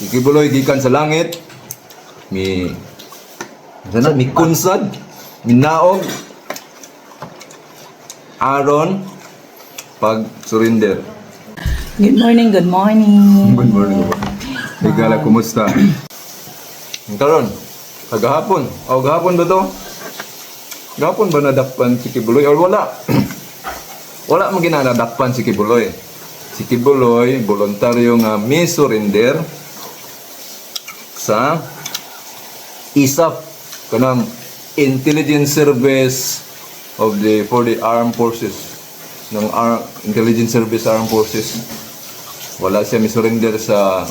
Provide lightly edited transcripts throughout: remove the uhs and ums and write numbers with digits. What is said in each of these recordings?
Ikibuloy gikan sa langit. Mi kunsad, minaog aron pag surrender. Good morning, good morning. Good morning po. Higala, kumusta? Karon, kagahapon. Gahapon ba to? Gahapon ba nadakpan si Kibuloy or wala? Wala mo ginanadakpan si Kibuloy. Si Kibuloy, voluntaryo nga mi-surrender sa ISAF, kanang Intelligence Service for the Armed Forces ng Intelligence Service Armed Forces. Wala siya mi-surrender sa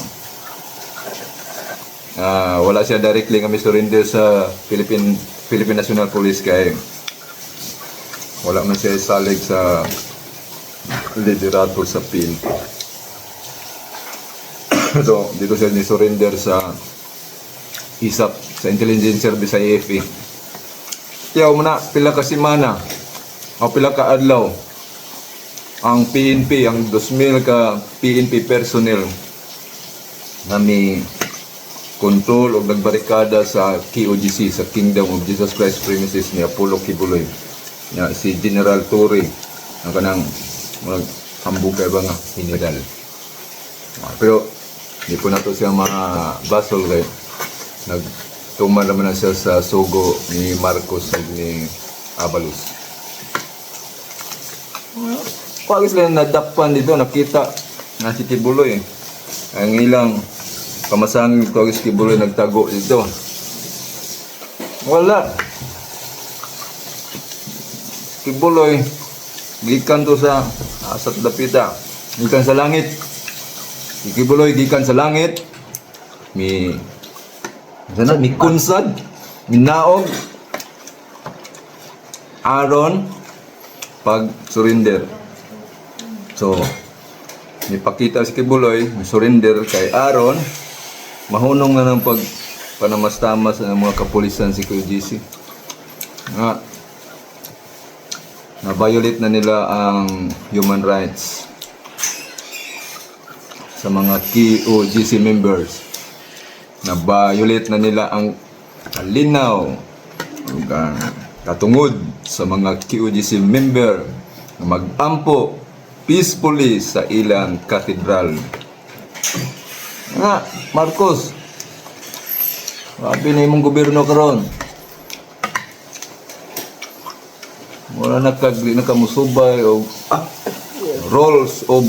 wala siya directly nga mi-surrender sa Philippine National Police kay wala man siya salig sa liderato sa PNP. So, dito siya ni-surrender sa ISAP, sa Intelligence Service sa AFP. Kaya muna, pila ka simana o pila ka adlaw ang PNP, ang 2,000 ka PNP personnel na may control o nagbarikada sa KOGC, sa Kingdom of Jesus Christ premises ni Apollo Kibuloy. Si General Torre, ang kanang hambugay ba nga, general. Pero, hindi po na ito siya mga basol kay nagtuman naman na siya sa sugo ni Marcos at ni Abalos. Pag sila nadakpan dito, nakita na si Kibuloy. Ang ilang kamasangin ko si Kibuloy nagtago dito. Wala. Kibuloy, gikan to sa asat dapita. Gikan sa langit. Kibuloy, gikan sa langit. Mi kunsad, minaog aron pag surrender. So, nipakita si Kibuloy, surrender kay Aaron, mahunong na ng panamas-tamas ng mga kapulisan si KOGC. Na-violate na nila ang human rights sa mga KOGC members. Na-violate na nila ang linaw, katungod sa mga KOGC member na mag-ampo peacefully sa ilang katedral. Marcos, sabi na imong gobyerno karon. Wala nakamusubay o rolls of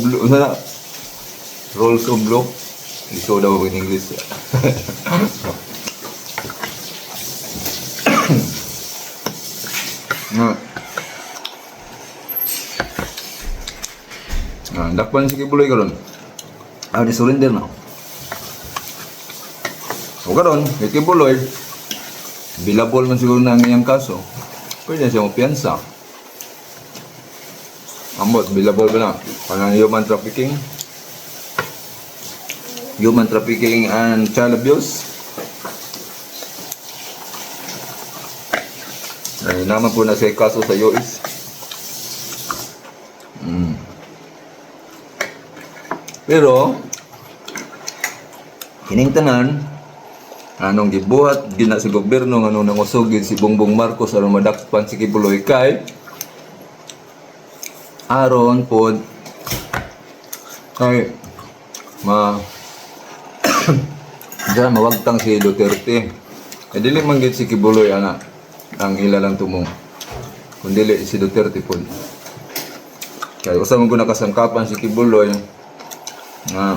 law. Iso daw in English. Dakpan si Kibuloy karon. Di surrender na. O karon, kay Kibuloy, bilabol man siguro na ang iyang kaso. Pwede siya mapiyansa. Ambot, bilabol ba na? Parang human trafficking and child abuse. Ay, naman po na siya kaso sa US. Pero kining tanan anong gibuhat gina sa gobyerno ngano nangusugid si Bongbong Marcos aron madakpan si Kibuloy kay aron pod kay mawagtang si Duterte. Ay dili man gid si Kibuloy ana ang ilalang tumong. Kun dili si Duterte pod. Kay usa man guna kasangkapan si Kibuloy nga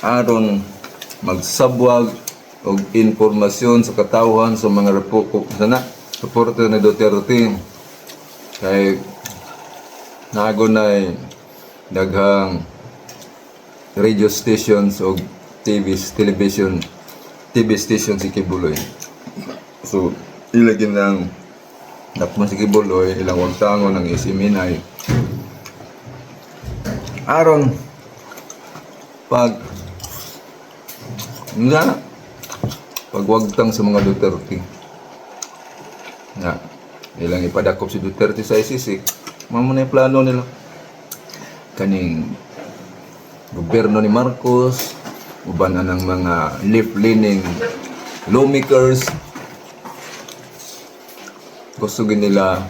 aron magsabwag og informasyon sa katawhan sa mga reporter ni Duterte kay nagunay daghang radio stations o TV station si Kibuloy. So ilagin ng dakman si Kibuloy ilang wagtangon ng isiminay aron pagwagtang sa mga Duterte na ilang ipadakop si Duterte sa ICC. Mamo na yung plano nila kaning gobyerno ni Marcos, uban na ng mga left-leaning lawmakers. Gusto nila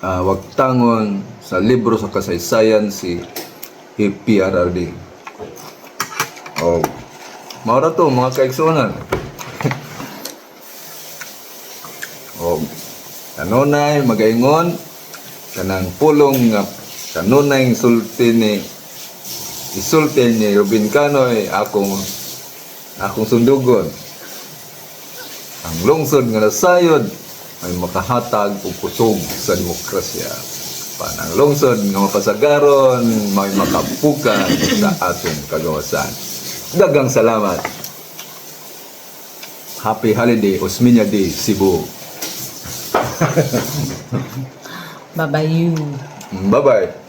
wag tangon sa libro sa kasaysayan si PRRD. Oh, maura to mga kaigsunan. Oh, kanunay magaingon kanang pulong nga kanunay isulti ni Rubin Canoy akong sundugon. Ang lungsod nga nasayod ay makahatag og kusog sa demokrasya. Panang lungsod nga mapasagaron may makapukan sa atong kagawasan. Daghang salamat. Happy holiday, Osmeña Day, Cebu. Babayu. Bye-bye.